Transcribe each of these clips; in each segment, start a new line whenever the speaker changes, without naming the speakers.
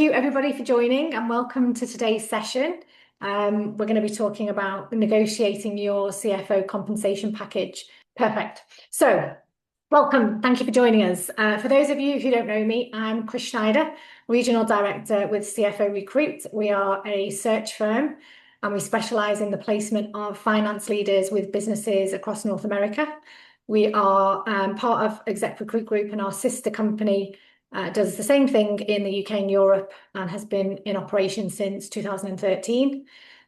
you everybody for joining and welcome to today's session. We're going to be talking about negotiating your CFO compensation package. Perfect. So welcome. Thank you for joining us. For those of you who don't know me, I'm Chris Schneider, Regional Director with CFO Recruit. We are a search firm and we specialise in the placement of finance leaders with businesses across North America. We are part of Exec Recruit Group, and our sister company does the same thing in the UK and Europe and has been in operation since 2013.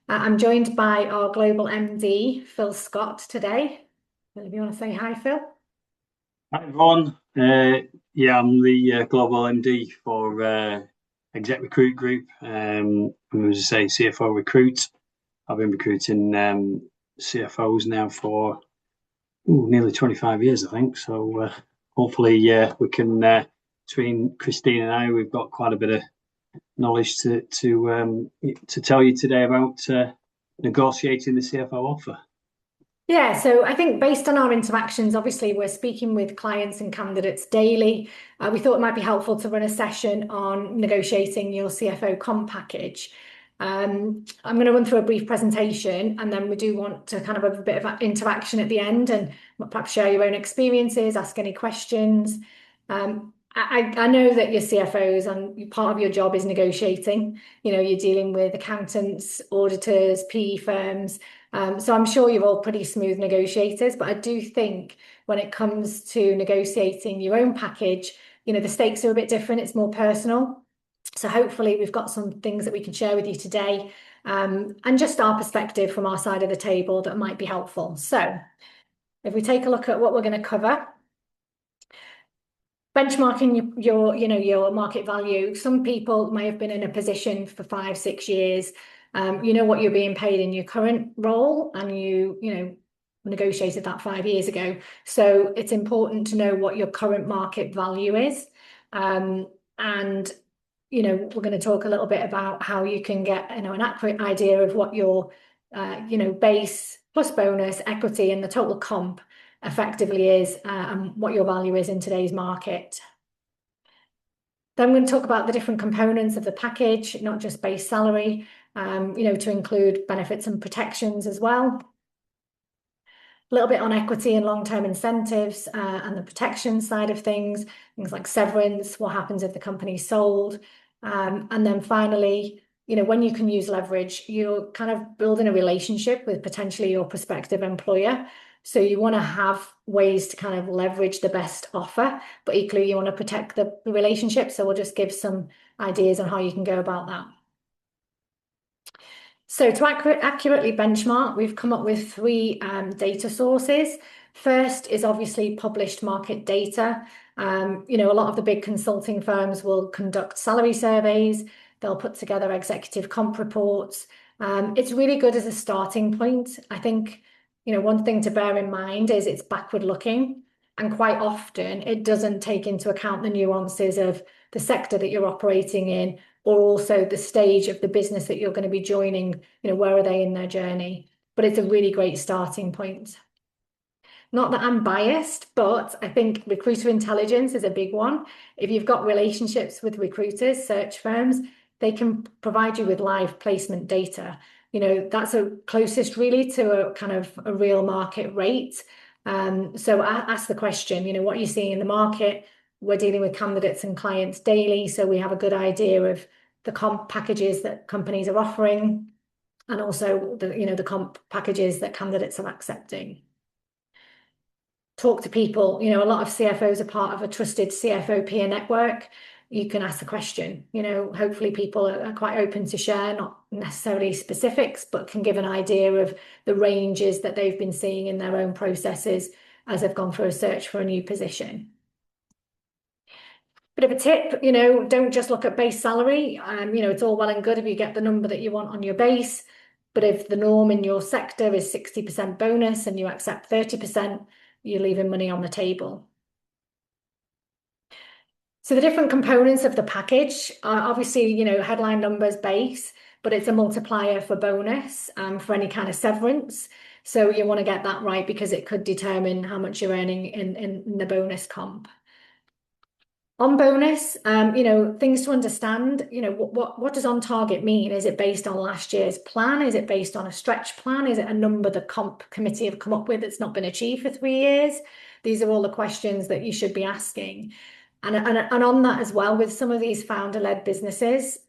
I'm joined by our global MD, Phil Scott, today. If you want to say hi, Phil.
Hi, everyone. I'm the global MD for Exec Recruit Group. I'm, as I say, CFO Recruit. I've been recruiting CFOs now for nearly 25 years, I think. So hopefully we can, between Christine and I, we've got quite a bit of knowledge to tell you today about negotiating the CFO offer.
Yeah, so I think based on our interactions, obviously we're speaking with clients and candidates daily. We thought it might be helpful to run a session on negotiating your CFO comp package. I'm going to run through a brief presentation, and then we do want to kind of have a bit of interaction at the end and perhaps share your own experiences, ask any questions. I know that you're CFOs and part of your job is negotiating. You know, you're dealing with accountants, auditors, PE firms. So I'm sure you're all pretty smooth negotiators, but I do think when it comes to negotiating your own package, you know, the stakes are a bit different. It's more personal. So hopefully we've got some things that we can share with you today, and just our perspective from our side of the table that might be helpful. So if we take a look at what we're going to cover. Benchmarking your market value. Some people may have been in a position for 5-6 years. You know what you're being paid in your current role, and you negotiated that 5 years ago. So it's important to know what your current market value is. And we're going to talk a little bit about how you can get an accurate idea of what your base plus bonus, equity, and the total comp effectively is, and what your value is in today's market. Then I'm going to talk about the different components of the package, not just base salary, to include benefits and protections as well. A little bit on equity and long-term incentives, and the protection side of things like severance, what happens if the company's sold. And then finally, when you can use leverage, you're kind of building a relationship with potentially your prospective employer. So you want to have ways to kind of leverage the best offer, but equally you want to protect the relationship. So we'll just give some ideas on how you can go about that. So to accurately benchmark, we've come up with 3 data sources. First is obviously published market data. A lot of the big consulting firms will conduct salary surveys. They'll put together executive comp reports. It's really good as a starting point. I think, one thing to bear in mind is it's backward looking, and quite often it doesn't take into account the nuances of the sector that you're operating in, or also the stage of the business that you're going to be joining, where are they in their journey? But it's a really great starting point. Not that I'm biased, but I think recruiter intelligence is a big one. If you've got relationships with recruiters, search firms, they can provide you with live placement data. That's a closest really to a kind of a real market rate. So ask the question, what are you seeing in the market? We're dealing with candidates and clients daily, so we have a good idea of the comp packages that companies are offering, and also the comp packages that candidates are accepting. Talk to people. A lot of CFOs are part of a trusted CFO peer network. You can ask the question. Hopefully people are quite open to share, not necessarily specifics, but can give an idea of the ranges that they've been seeing in their own processes as they've gone for a search for a new position. Bit of a tip, don't just look at base salary. It's all well and good if you get the number that you want on your base, but if the norm in your sector is 60% bonus and you accept 30%, you're leaving money on the table. So the different components of the package are obviously, headline numbers base, but it's a multiplier for bonus, for any kind of severance. So you want to get that right because it could determine how much you're earning in the bonus comp. On bonus, things to understand, what does on target mean? Is it based on last year's plan? Is it based on a stretch plan? Is it a number the comp committee have come up with that's not been achieved for 3 years? These are all the questions that you should be asking. And on that as well, with some of these founder-led businesses,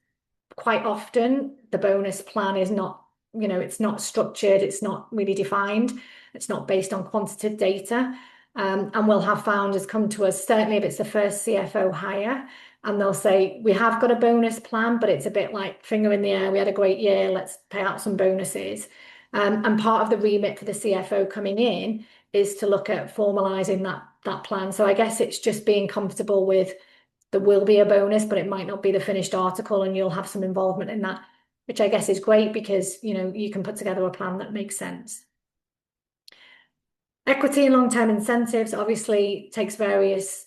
quite often the bonus plan is not, it's not structured, it's not really defined, it's not based on quantitative data. And we'll have founders come to us, certainly if it's the first CFO hire, and they'll say, we have got a bonus plan, but it's a bit like finger in the air. We had a great year, let's pay out some bonuses. And part of the remit for the CFO coming in is to look at formalizing that plan. So I guess it's just being comfortable with there will be a bonus, but it might not be the finished article, and you'll have some involvement in that, which I guess is great because, you can put together a plan that makes sense. Equity and long-term incentives obviously takes various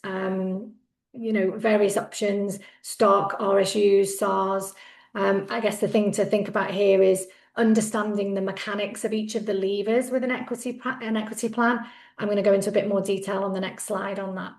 options, stock, RSUs, SARs. I guess the thing to think about here is understanding the mechanics of each of the levers with an equity plan. I'm going to go into a bit more detail on the next slide on that.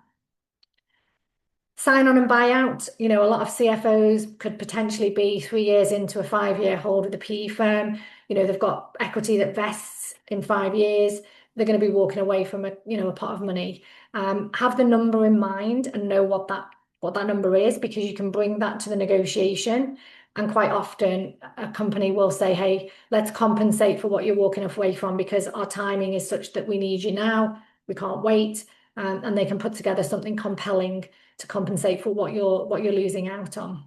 Sign on and buyout, a lot of CFOs could potentially be 3 years into a 5-year hold with a PE firm. They've got equity that vests in 5 years. They're going to be walking away from a pot of money. Have the number in mind and know what that number is, because you can bring that to the negotiation. And quite often a company will say, hey, let's compensate for what you're walking away from because our timing is such that we need you now. We can't wait. And they can put together something compelling to compensate for what you're losing out on.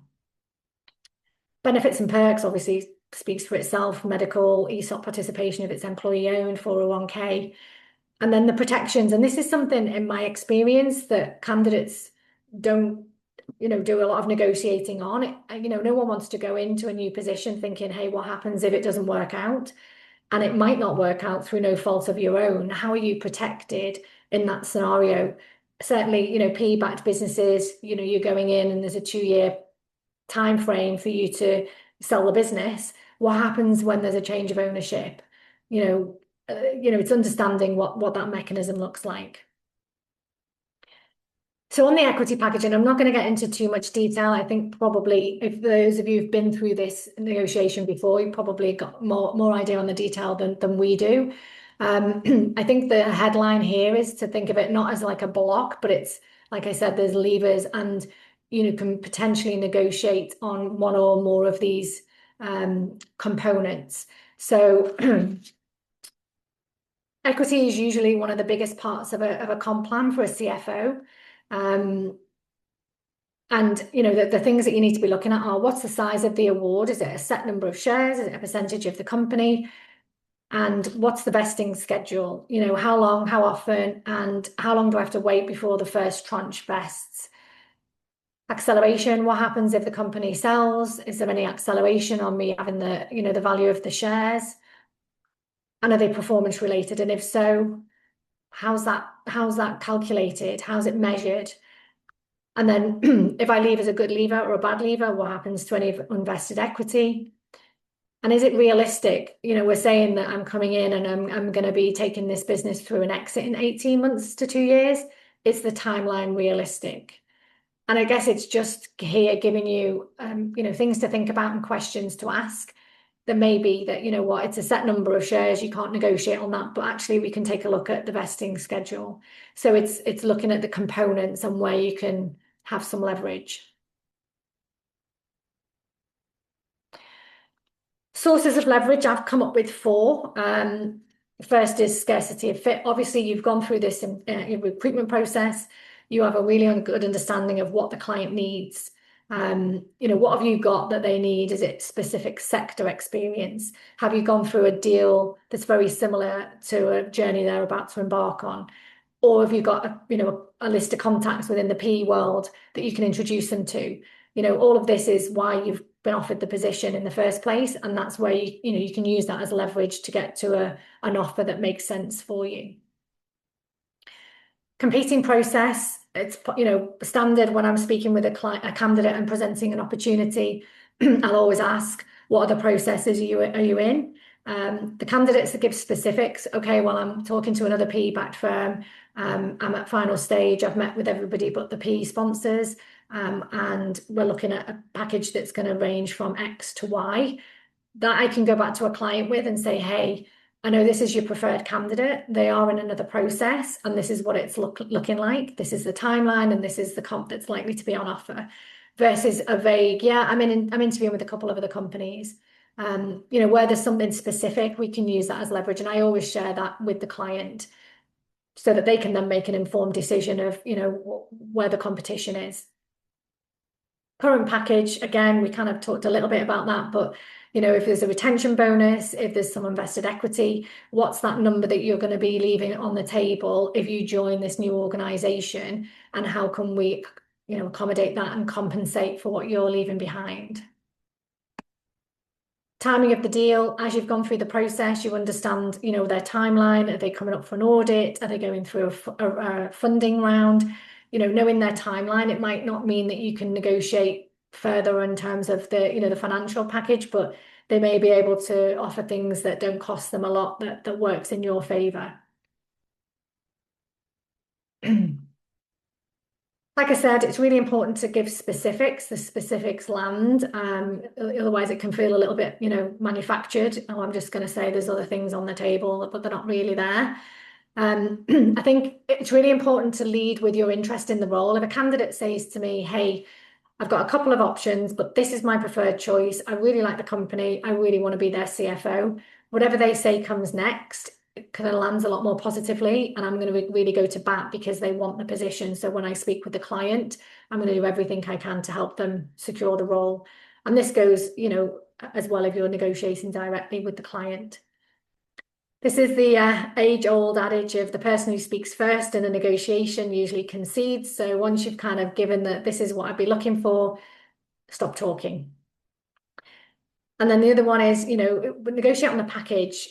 Benefits and perks obviously speaks for itself. Medical, ESOP participation if it's employee owned, 401k. And then the protections, and this is something in my experience that candidates don't do a lot of negotiating on it. No one wants to go into a new position thinking, hey, what happens if it doesn't work out? And it might not work out through no fault of your own. How are you protected in that scenario? Certainly, PE-backed businesses, you're going in and there's a 2-year time frame for you to sell the business. What happens when there's a change of ownership? It's understanding what that mechanism looks like. So on the equity package, and I'm not going to get into too much detail. I think probably if those of you who've been through this negotiation before, you probably got more idea on the detail than we do. I think the headline here is to think of it not as like a block, but it's, like I said, there's levers, and you can potentially negotiate on one or more of these components. So equity is usually one of the biggest parts of a comp plan for a CFO. And the things that you need to be looking at are, what's the size of the award? Is it a set number of shares? Is it a percentage of the company? And what's the vesting schedule? How long, how often, and how long do I have to wait before the first tranche vests? Acceleration, what happens if the company sells? Is there any acceleration on me having the value of the shares? And are they performance related? And if so, how's that calculated? How's it measured? And then if I leave as a good leaver or a bad leaver, what happens to any invested equity? And is it realistic? We're saying that I'm coming in and I'm going to be taking this business through an exit in 18 months to 2 years. Is the timeline realistic? And I guess it's just here giving you, things to think about and questions to ask. There may be that, it's a set number of shares, you can't negotiate on that, but actually we can take a look at the vesting schedule. So it's looking at the components and where you can have some leverage. Sources of leverage, I've come up with 4. First is scarcity of fit. Obviously, you've gone through this in your recruitment process. You have a really good understanding of what the client needs. What have you got that they need? Is it specific sector experience? Have you gone through a deal that's very similar to a journey they're about to embark on? Or have you got a list of contacts within the PE world that you can introduce them to? All of this is why you've been offered the position in the first place, and that's where you can use that as leverage to get to an offer that makes sense for you. Competing process, it's standard when I'm speaking with a candidate and presenting an opportunity. I'll always ask, what other processes are you in? The candidates that give specifics, okay, well, I'm talking to another PE-backed firm. I'm at final stage. I've met with everybody but the PE sponsors, and we're looking at a package that's going to range from X to Y. That I can go back to a client with and say, hey, I know this is your preferred candidate. They are in another process, and this is what it's looking like. This is the timeline, and this is the comp that's likely to be on offer. Versus a vague, yeah, I'm interviewing with a couple of other companies. Where there's something specific, we can use that as leverage. And I always share that with the client so that they can then make an informed decision of, where the competition is. Current package, again, we kind of talked a little bit about that, but if there's a retention bonus, if there's some invested equity, what's that number that you're going to be leaving on the table if you join this new organization, and how can we, accommodate that and compensate for what you're leaving behind? Timing of the deal, as you've gone through the process, you understand, their timeline. Are they coming up for an audit? Are they going through a funding round? Knowing their timeline, it might not mean that you can negotiate further in terms of the financial package, but they may be able to offer things that don't cost them a lot, that works in your favor. Like I said, it's really important to give specifics. The specifics land. Otherwise, it can feel a little bit, manufactured. Oh, I'm just going to say there's other things on the table, but they're not really there. I think it's really important to lead with your interest in the role. If a candidate says to me, hey, I've got a couple of options, but this is my preferred choice. I really like the company. I really want to be their CFO. Whatever they say comes next, it kind of lands a lot more positively, and I'm going to really go to bat because they want the position. So when I speak with the client, I'm going to do everything I can to help them secure the role. And this goes, as well if you're negotiating directly with the client. This is the age-old adage of the person who speaks first in a negotiation usually concedes. So once you've kind of given that this is what I'd be looking for, stop talking. And then the other one is, negotiate on the package.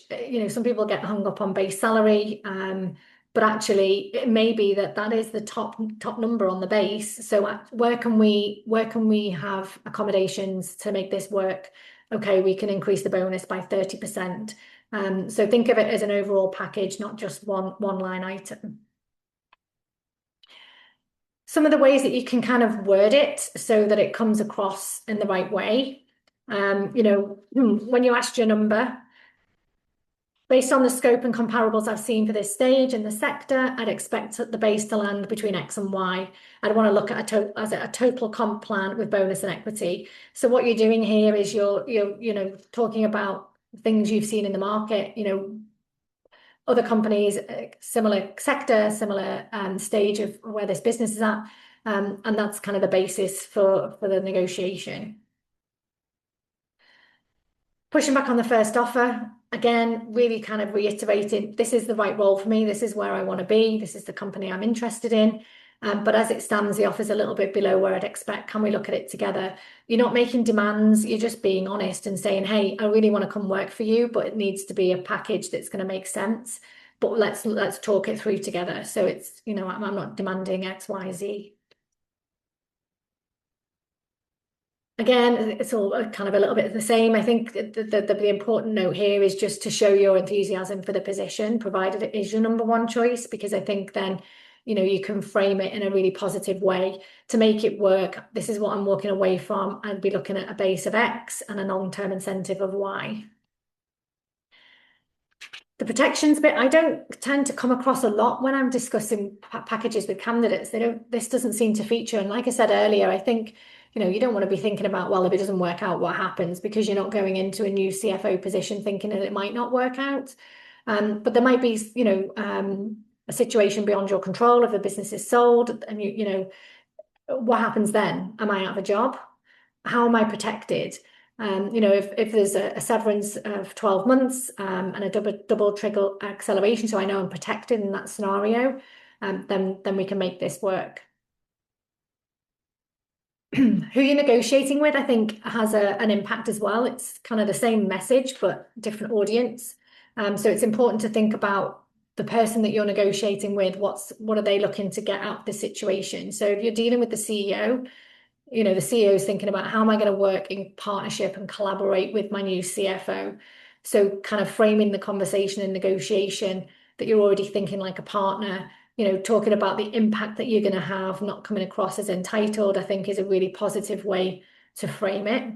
Some people get hung up on base salary, but actually it may be that is the top number on the base. So where can we have accommodations to make this work? Okay, we can increase the bonus by 30%. So think of it as an overall package, not just one line item. Some of the ways that you can kind of word it so that it comes across in the right way. When you asked your number, based on the scope and comparables I've seen for this stage in the sector, I'd expect the base to land between X and Y. I'd want to look at a total comp plan with bonus and equity. So what you're doing here is you're talking about things you've seen in the market, other companies, similar sector, similar stage of where this business is at, and that's kind of the basis for the negotiation. Pushing back on the first offer, again, really kind of reiterating, this is the right role for me, this is where I want to be, this is the company I'm interested in. But as it stands, the offer's a little bit below where I'd expect. Can we look at it together? You're not making demands, you're just being honest and saying, hey, I really want to come work for you, but it needs to be a package that's going to make sense. But let's talk it through together. So it's, I'm not demanding X, Y, Z. Again, it's all kind of a little bit of the same. I think the important note here is just to show your enthusiasm for the position, provided it is your number one choice, because I think then, you can frame it in a really positive way to make it work. This is what I'm walking away from. I'd be looking at a base of X and a long-term incentive of Y. The protections bit, I don't tend to come across a lot when I'm discussing packages with candidates. This doesn't seem to feature. And like I said earlier, I think, you don't want to be thinking about, well, if it doesn't work out, what happens? Because you're not going into a new CFO position thinking that it might not work out. But there might be, a situation beyond your control if the business is sold, and what happens then? Am I out of a job? How am I protected? If there's a severance of 12 months and a double trigger acceleration, so I know I'm protected in that scenario, then we can make this work. Who you're negotiating with, I think, has an impact as well. It's kind of the same message, but different audience. So it's important to think about the person that you're negotiating with. What are they looking to get out of the situation? So if you're dealing with the CEO, the CEO is thinking about how am I going to work in partnership and collaborate with my new CFO. So kind of framing the conversation and negotiation that you're already thinking like a partner, talking about the impact that you're going to have, not coming across as entitled, I think is a really positive way to frame it.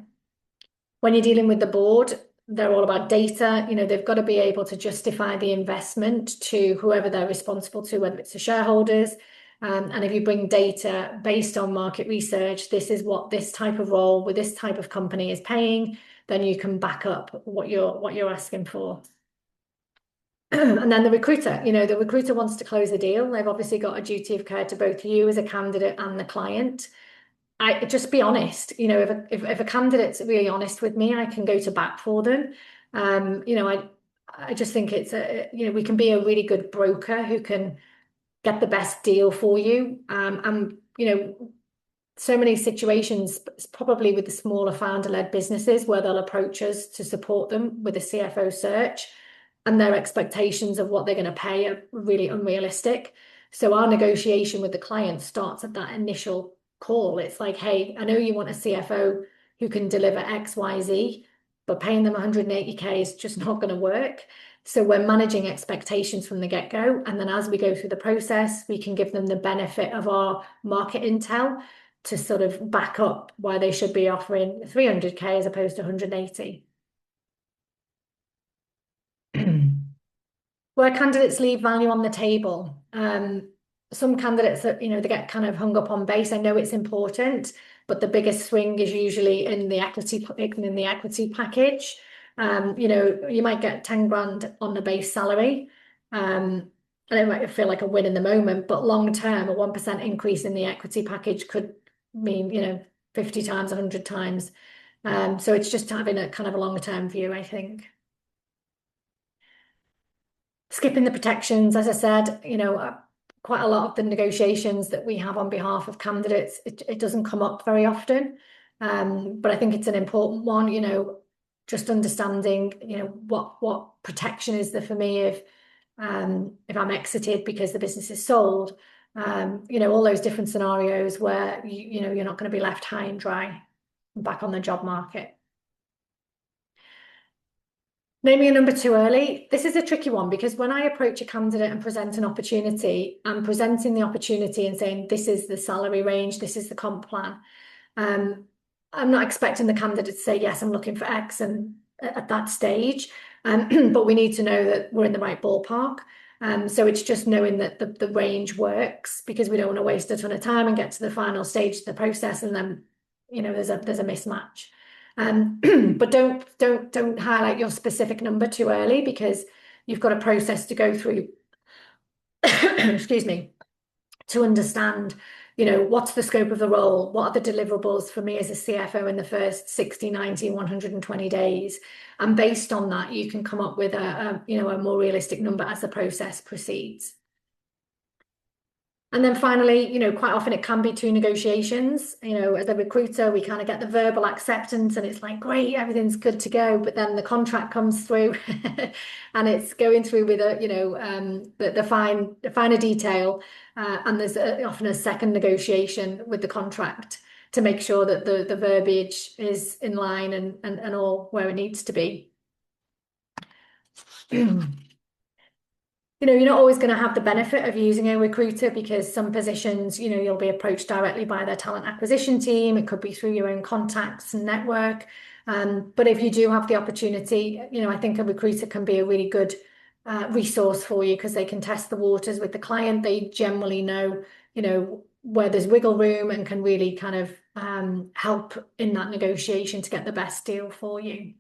When you're dealing with the board, they're all about data. They've got to be able to justify the investment to whoever they're responsible to, whether it's the shareholders. And if you bring data based on market research, this is what this type of role with this type of company is paying, then you can back up what you're asking for. And then the recruiter wants to close the deal. They've obviously got a duty of care to both you as a candidate and the client. I just be honest. If a candidate's really honest with me, I can go to bat for them. I just think we can be a really good broker who can get the best deal for you. And so many situations, probably with the smaller founder-led businesses, where they'll approach us to support them with a CFO search, and their expectations of what they're going to pay are really unrealistic. So our negotiation with the client starts at that initial call. It's like, hey, I know you want a CFO who can deliver X, Y, Z, but paying them 180K is just not going to work. So we're managing expectations from the get-go. And then as we go through the process, we can give them the benefit of our market intel to sort of back up why they should be offering 300K as opposed to 180. Where candidates leave value on the table. Some candidates that, they get kind of hung up on base. I know it's important, but the biggest swing is usually in the equity package. You might get 10 grand on the base salary. And it might feel like a win in the moment, but long term, a 1% increase in the equity package could mean, 50 times, 100 times. So it's just having a kind of a longer term view, I think. Skipping the protections, as I said, quite a lot of the negotiations that we have on behalf of candidates, it doesn't come up very often. But I think it's an important one, just understanding, what protection is there for me if I'm exited because the business is sold. All those different scenarios where you're not going to be left high and dry back on the job market. Naming a number too early. This is a tricky one because when I approach a candidate and present an opportunity, I'm presenting the opportunity and saying, this is the salary range, this is the comp plan. I'm not expecting the candidate to say, yes, I'm looking for X and at that stage. But we need to know that we're in the right ballpark. So it's just knowing that the range works, because we don't want to waste a ton of time and get to the final stage of the process and then, there's a mismatch. But don't highlight your specific number too early, because you've got a process to go through, excuse me, to understand, what's the scope of the role? What are the deliverables for me as a CFO in the first 60, 90, 120 days? And based on that, you can come up with a more realistic number as the process proceeds. And then finally, quite often it can be two negotiations. As a recruiter, we kind of get the verbal acceptance and it's like, great, everything's good to go. But then the contract comes through and it's going through with the finer detail. And there's often a second negotiation with the contract to make sure that the verbiage is in line and all where it needs to be. You're not always going to have the benefit of using a recruiter, because some positions, you'll be approached directly by their talent acquisition team. It could be through your own contacts and network. But if you do have the opportunity, I think a recruiter can be a really good resource for you, because they can test the waters with the client. They generally know, where there's wiggle room and can really kind of help in that negotiation to get the best deal for you.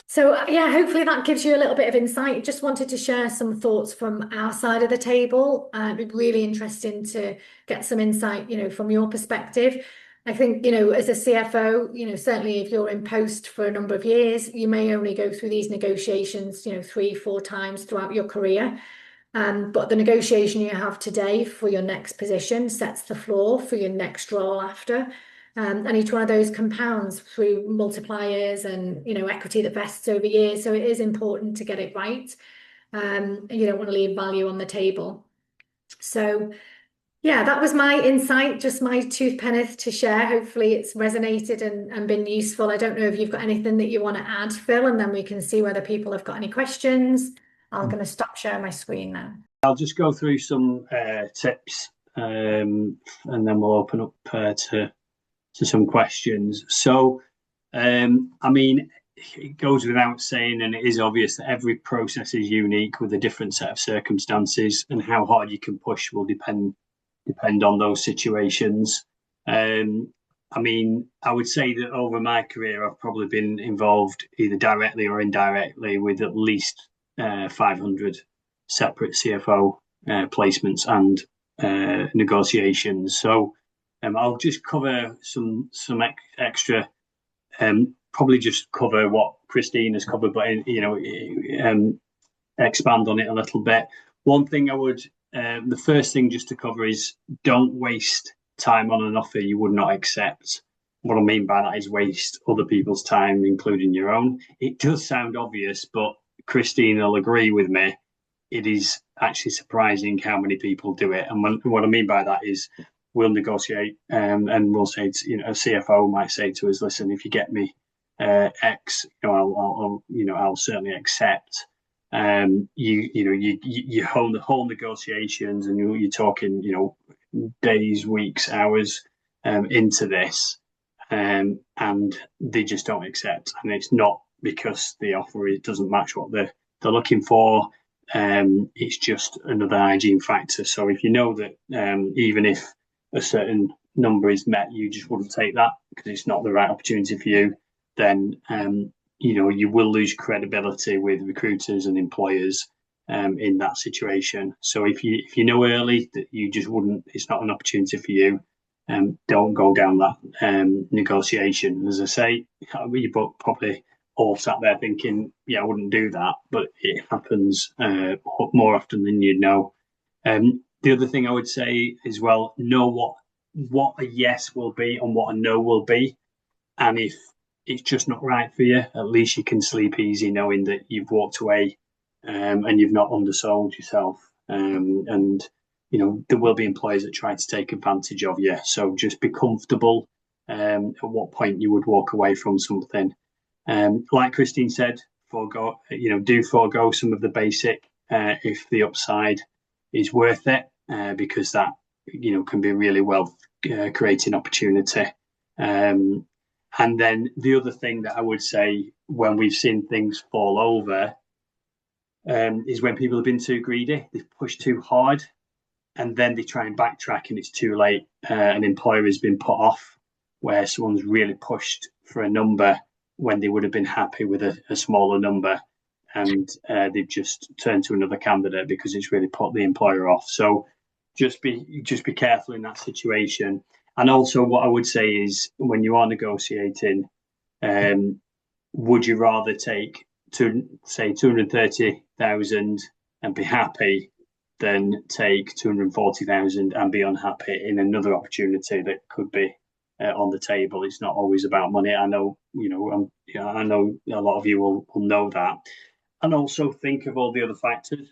So yeah, hopefully that gives you a little bit of insight. Just wanted to share some thoughts from our side of the table. It'd be really interesting to get some insight, from your perspective. I think, as a CFO, certainly if you're in post for a number of years, you may only go through these negotiations, 3-4 times throughout your career. But the negotiation you have today for your next position sets the floor for your next role after. And each one of those compounds through multipliers and equity that vests over years. So it is important to get it right. You don't want to leave value on the table. So Yeah, that was my insight, just my tooth penneth to share. Hopefully it's resonated and been useful. I don't know if you've got anything that you want to add, Phil, and then we can see whether people have got any questions. I'm going to stop sharing my screen now.
I'll just go through some tips, and then we'll open up to some questions. So, I mean, it goes without saying, and it is obvious that every process is unique with a different set of circumstances, and how hard you can push will depend on those situations. I mean, I would say that over my career, I've probably been involved either directly or indirectly with at least 500 separate CFO placements and negotiations. So I'll just cover some extra. Probably just cover what Christine has covered, but expand on it a little bit. One thing I would, the first thing just to cover is don't waste time on an offer you would not accept. What I mean by that is waste other people's time, including your own. It does sound obvious, but Christine will agree with me. It is actually surprising how many people do it. And what I mean by that is we'll negotiate and we'll say, a CFO might say to us, listen, if you get me X, I'll certainly accept. You hone the whole negotiations, and you're talking, days, weeks, hours into this, and they just don't accept. And it's not because the offer doesn't match what they're looking for. It's just another hygiene factor. So if you know that even if a certain number is met, you just wouldn't take that because it's not the right opportunity for you, then you will lose credibility with recruiters and employers in that situation. So if you know early that you just wouldn't, it's not an opportunity for you, don't go down that negotiation. As I say, you probably all sat there thinking, yeah, I wouldn't do that, but it happens more often than you know. The other thing I would say as well, know what a yes will be and what a no will be. And if it's just not right for you, at least you can sleep easy knowing that you've walked away and you've not undersold yourself. And there will be employers that try to take advantage of you. So just be comfortable at what point you would walk away from something. Like Christine said, do forego some of the basic if the upside is worth it, because that can be a really well creating opportunity. And then the other thing that I would say when we've seen things fall over is when people have been too greedy, they've pushed too hard, and then they try and backtrack and it's too late. An employer has been put off where someone's really pushed for a number when they would have been happy with a smaller number, and they've just turned to another candidate because it's really put the employer off. So just be careful in that situation. And also what I would say is when you are negotiating, would you rather take say 230,000 and be happy than take 240,000 and be unhappy in another opportunity that could be on the table? It's not always about money. I know, I know a lot of you will know that. And also think of all the other factors.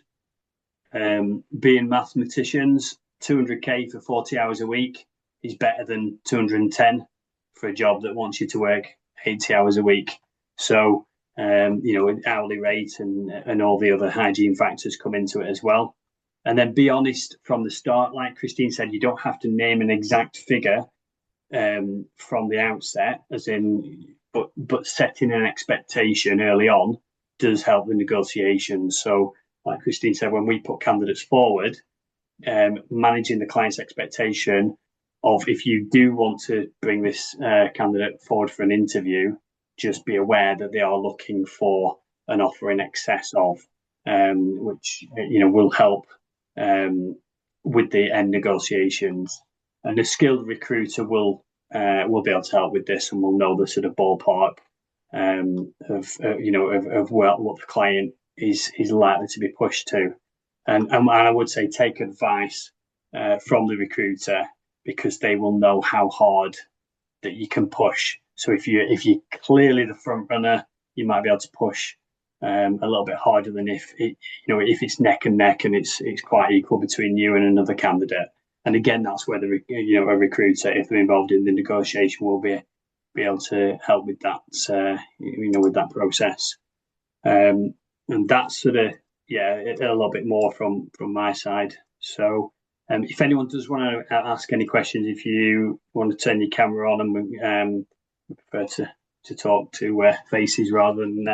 Being mathematicians, 200k for 40 hours a week is better than 210 for a job that wants you to work 80 hours a week. So, hourly rate and all the other hygiene factors come into it as well. And then be honest from the start. Like Christine said, you don't have to name an exact figure from the outset, but setting an expectation early on does help the negotiations. So, like Christine said, when we put candidates forward, managing the client's expectation of if you do want to bring this candidate forward for an interview, just be aware that they are looking for an offer in excess of, which will help with the end negotiations. And a skilled recruiter will be able to help with this, and will know the sort of ballpark of what the client is likely to be pushed to. And I would say take advice from the recruiter, because they will know how hard that you can push. So if you're clearly the front runner, you might be able to push a little bit harder than if it's neck and neck and it's quite equal between you and another candidate. And again, that's where the a recruiter, if they're involved in the negotiation, will be able to help with that, with that process. And that's sort of a little bit more from my side. So if anyone does want to ask any questions, if you want to turn your camera on, and we prefer to talk to faces rather than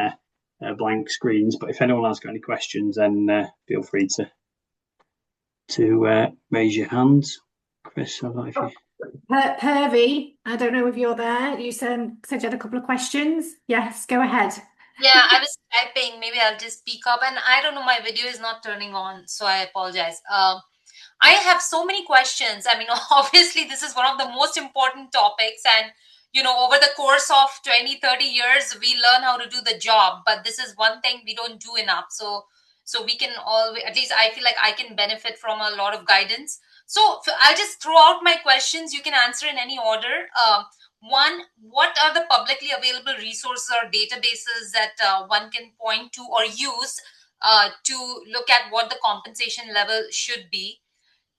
blank screens. But if anyone has got any questions, then feel free to raise your hands. Chris, I don't know if you...
Pervy, I don't know if you're there. You said you had a couple of questions. Yes, go ahead.
Yeah, I was typing. Maybe I'll just speak up. And I don't know, my video is not turning on, so I apologize. I have so many questions. I mean, obviously, this is one of the most important topics. And, over the course of 20, 30 years, we learn how to do the job. But this is one thing we don't do enough. So we can always, at least I feel like I can benefit from a lot of guidance. So I'll just throw out my questions. You can answer in any order. One, what are the publicly available resources or databases that one can point to or use to look at what the compensation level should be?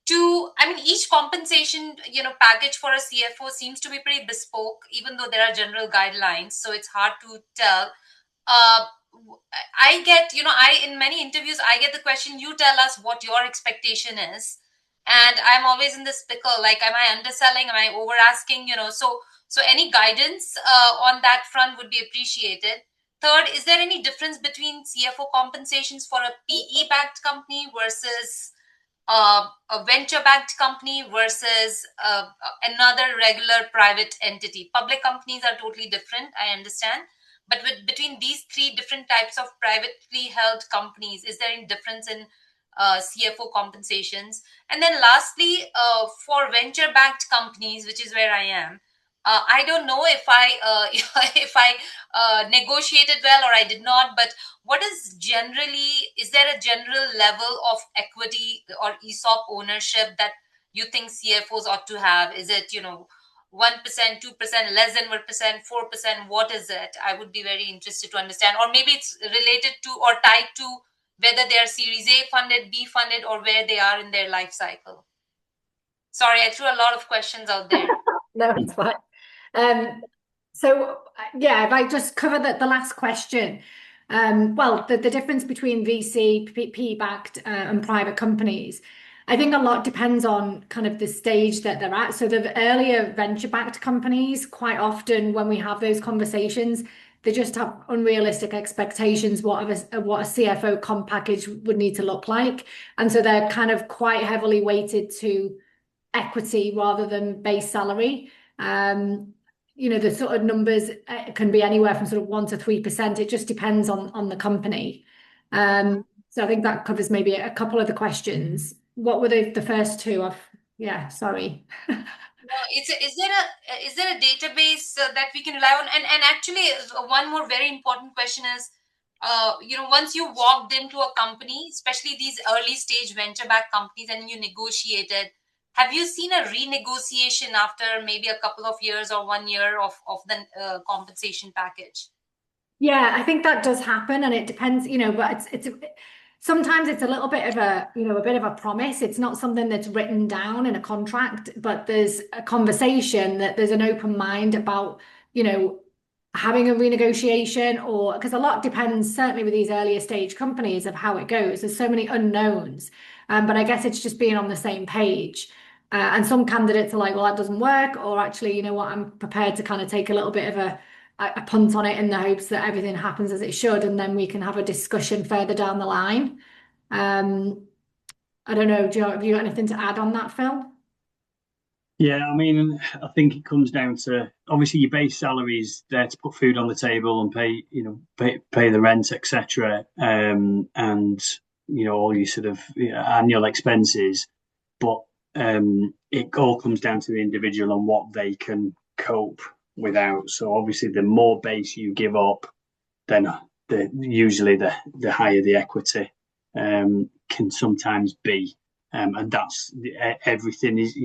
Two, I mean, each compensation, package for a CFO seems to be pretty bespoke, even though there are general guidelines. So it's hard to tell. Uh, I get, in many interviews, I get the question, you tell us what your expectation is. And I'm always in this pickle, like, am I underselling? Am I over asking? So any guidance on that front would be appreciated. Third, is there any difference between CFO compensations for a PE-backed company versus a venture-backed company versus another regular private entity? Public companies are totally different, I understand. But between these three different types of privately held companies, is there any difference in CFO compensations? And then lastly, for venture-backed companies, which is where I am, I don't know if I if I negotiated well or I did not, but is there a general level of equity or ESOP ownership that you think CFOs ought to have? Is it 1%, 2%, less than 1%, 4%? What is it? I would be very interested to understand. Or maybe it's related to or tied to whether they are Series A funded, B funded, or where they are in their life cycle. Sorry, I threw a lot of questions out there.
No, it's fine. So if I just cover the last question. Well, the difference between VC, PE-backed and private companies, I think a lot depends on kind of the stage that they're at. So the earlier venture-backed companies, quite often when we have those conversations, they just have unrealistic expectations what a CFO comp package would need to look like. And so they're kind of quite heavily weighted to equity rather than base salary. The sort of numbers can be anywhere from sort of 1% to 3%. It just depends on the company. So I think that covers maybe a couple of the questions. What were the first two? Sorry.
Is there a database that we can rely on? And actually, one more very important question is, once you walked into a company, especially these early stage venture-backed companies, and you negotiated, have you seen a renegotiation after maybe a couple of years or 1 year of the compensation package?
Yeah, I think that does happen, and it depends, but it's sometimes it's a little bit of a promise. It's not something that's written down in a contract, but there's a conversation that there's an open mind about, having a renegotiation, or because a lot depends, certainly with these earlier stage companies, of how it goes. There's so many unknowns, but I guess it's just being on the same page. And some candidates are like, well, that doesn't work, or actually, you know what, I'm prepared to kind of take a little bit of a punt on it in the hopes that everything happens as it should, and then we can have a discussion further down the line. I don't know, have you got anything to add on that, Phil?
Yeah, I mean, I think it comes down to, obviously, your base salary is there to put food on the table and pay the rent, etc. And all your sort of annual expenses. But it all comes down to the individual and what they can cope without. So obviously, the more base you give up, then usually the higher the equity can sometimes be. And that's everything is,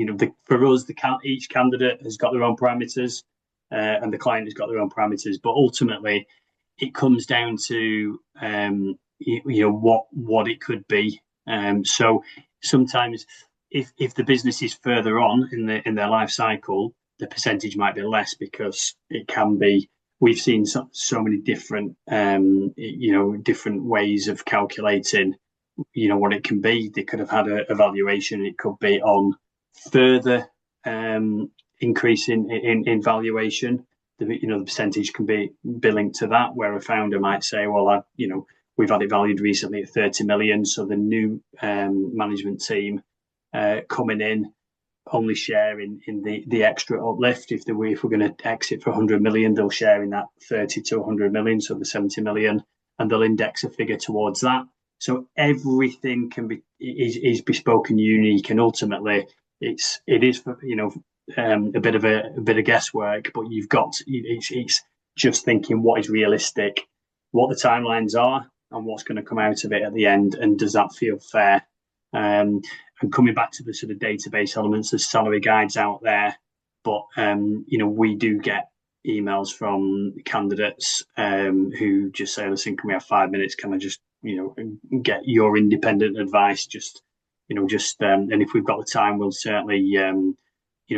for us, each candidate has got their own parameters, and the client has got their own parameters. But ultimately, it comes down to what it could be. So sometimes if the business is further on in their life cycle, the percentage might be less because it can be. We've seen so many different different ways of calculating what it can be. They could have had a valuation. It could be on further increase in valuation. The percentage can be linked to that, where a founder might say, well, we've had it valued recently at 30 million, so the new management team coming in only share in the extra uplift. If we're going to exit for 100 million, they'll share in that 30 to 100 million, so the 70 million, and they'll index a figure towards that. So everything is bespoke and unique, and ultimately it is for, a bit of guesswork. But it's just thinking what is realistic, what the timelines are, and what's going to come out of it at the end, and does that feel fair? And coming back to the sort of database elements, there's salary guides out there, but we do get emails from candidates who just say, listen, can we have 5 minutes? Can I just get your independent advice? And if we've got the time, we'll certainly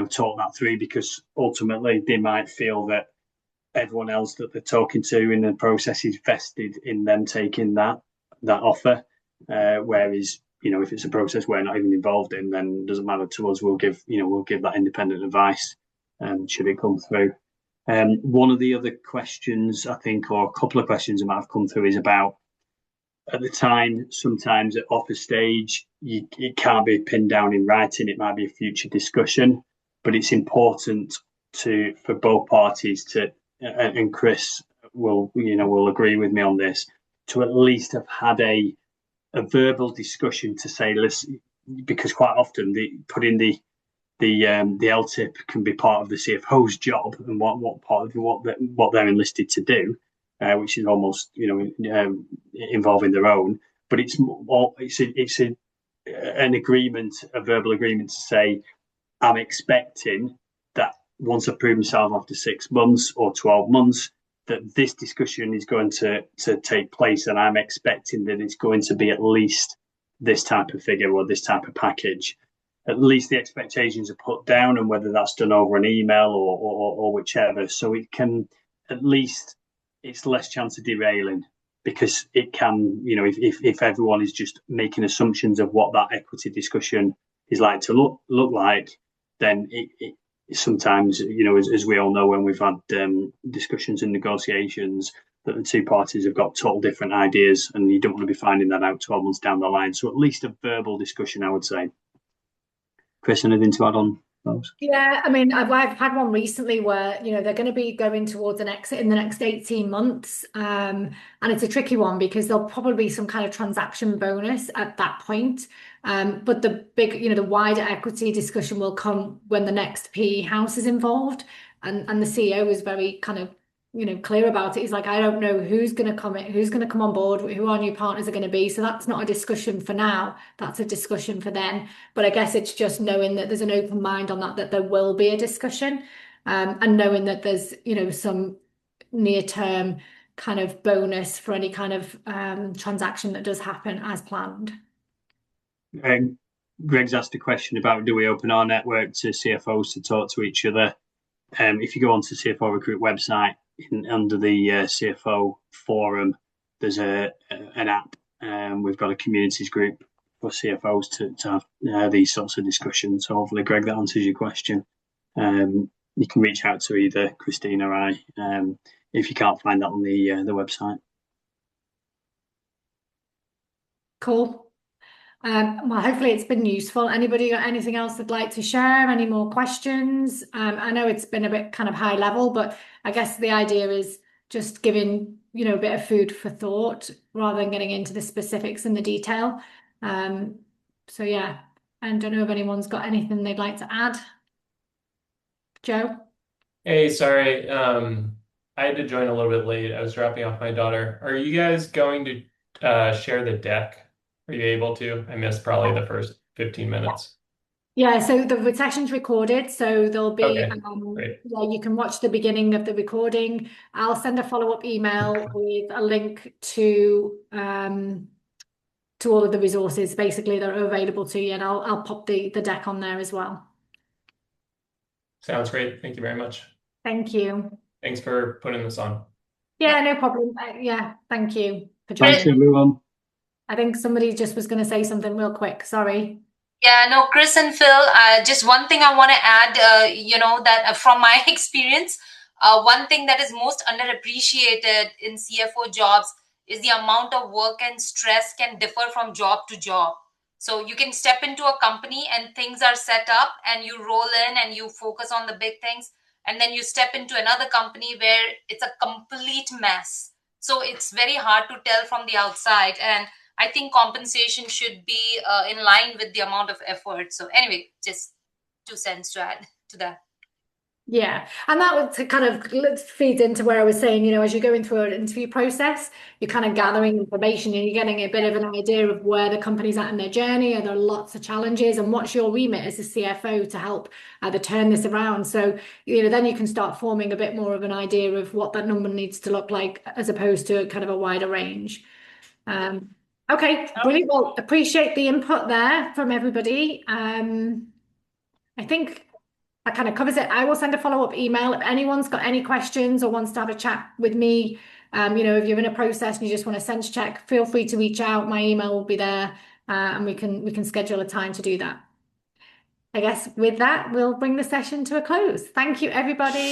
talk that through, because ultimately they might feel that everyone else that they're talking to in the process is vested in them taking that offer, whereas if it's a process we're not even involved in, then it doesn't matter to us. We'll give that independent advice should it come through. One of the other questions, I think, or a couple of questions that might have come through, is about, at the time, sometimes at offer stage, it can't be pinned down in writing. It might be a future discussion, but it's important for both parties to, and Chris will agree with me on this, to at least have had a verbal discussion to say, listen, because quite often putting the LTIP can be part of the CFO's job, and what part of what they're enlisted to do, which is almost involving their own. But it's an agreement, a verbal agreement to say, I'm expecting that once I've proven myself after 6 months or 12 months, that this discussion is going to take place, and I'm expecting that it's going to be at least this type of figure or this type of package. At least the expectations are put down, and whether that's done over an email or whichever, so it can, at least it's less chance of derailing, because it can, if everyone is just making assumptions of what that equity discussion is like to look like, then it sometimes, as we all know, when we've had discussions and negotiations, that the two parties have got total different ideas, and you don't want to be finding that out 12 months down the line. So at least a verbal discussion, I would say. Chris, anything to add on those?
Yeah, I mean, I've had one recently where they're going to be going towards an exit in the next 18 months, and it's a tricky one because there'll probably be some kind of transaction bonus at that point. But the big, the wider equity discussion will come when the next PE house is involved, and the CEO is very kind of clear about it. He's like, I don't know who's going to come on board, who our new partners are going to be. So that's not a discussion for now. That's a discussion for then. But I guess it's just knowing that there's an open mind on that there will be a discussion, and knowing that there's, some near-term kind of bonus for any kind of transaction that does happen as planned.
Greg's asked a question about, do we open our network to CFOs to talk to each other? If you go onto the CFO Recruit website, under the CFO forum, there's an app. We've got a communities group for CFOs to have these sorts of discussions. So hopefully, Greg, that answers your question. You can reach out to either Christine or I if you can't find that on the website.
Cool. Well, hopefully it's been useful. Anybody got anything else they'd like to share? Any more questions? I know it's been a bit kind of high level, but I guess the idea is just giving, a bit of food for thought rather than getting into the specifics and the detail. So yeah, I don't know if anyone's got anything they'd like to add. Joe?
Hey, sorry. I had to join a little bit late. I was dropping off my daughter. Are you guys going to share the deck? Are you able to? I missed probably the first 15 minutes.
Yeah, so the session's recorded, so there'll be
Great.
yeah, you can watch the beginning of the recording. I'll send a follow-up email with a link to to all of the resources basically that are available to you, and I'll pop the deck on there as well.
Sounds great. Thank you very much.
Thank you.
Thanks for putting this on.
Yeah, no problem. Yeah, thank you for
Thanks,
joining.
everyone.
I think somebody just was going to say something real quick. Sorry.
Yeah, no, Chris and Phil, just one thing I want to add, that from my experience, one thing that is most underappreciated in CFO jobs is the amount of work and stress can differ from job to job. So you can step into a company and things are set up and you roll in and you focus on the big things. And then you step into another company where it's a complete mess. So it's very hard to tell from the outside. And I think compensation should be in line with the amount of effort. So anyway, just 2 cents to add to that.
Yeah, and that would kind of feeds into where I was saying, as you're going through an interview process, you're kind of gathering information and you're getting a bit of an idea of where the company's at in their journey. Are there lots of challenges, and what's your remit as a CFO to help either turn this around? So, then you can start forming a bit more of an idea of what that number needs to look like, as opposed to kind of a wider range. Okay, brilliant. Well, appreciate the input there from everybody. I think that kind of covers it. I will send a follow-up email if anyone's got any questions or wants to have a chat with me. If you're in a process and you just want to sense check, feel free to reach out. My email will be there, and we can schedule a time to do that. I guess with that, we'll bring the session to a close. Thank you, everybody.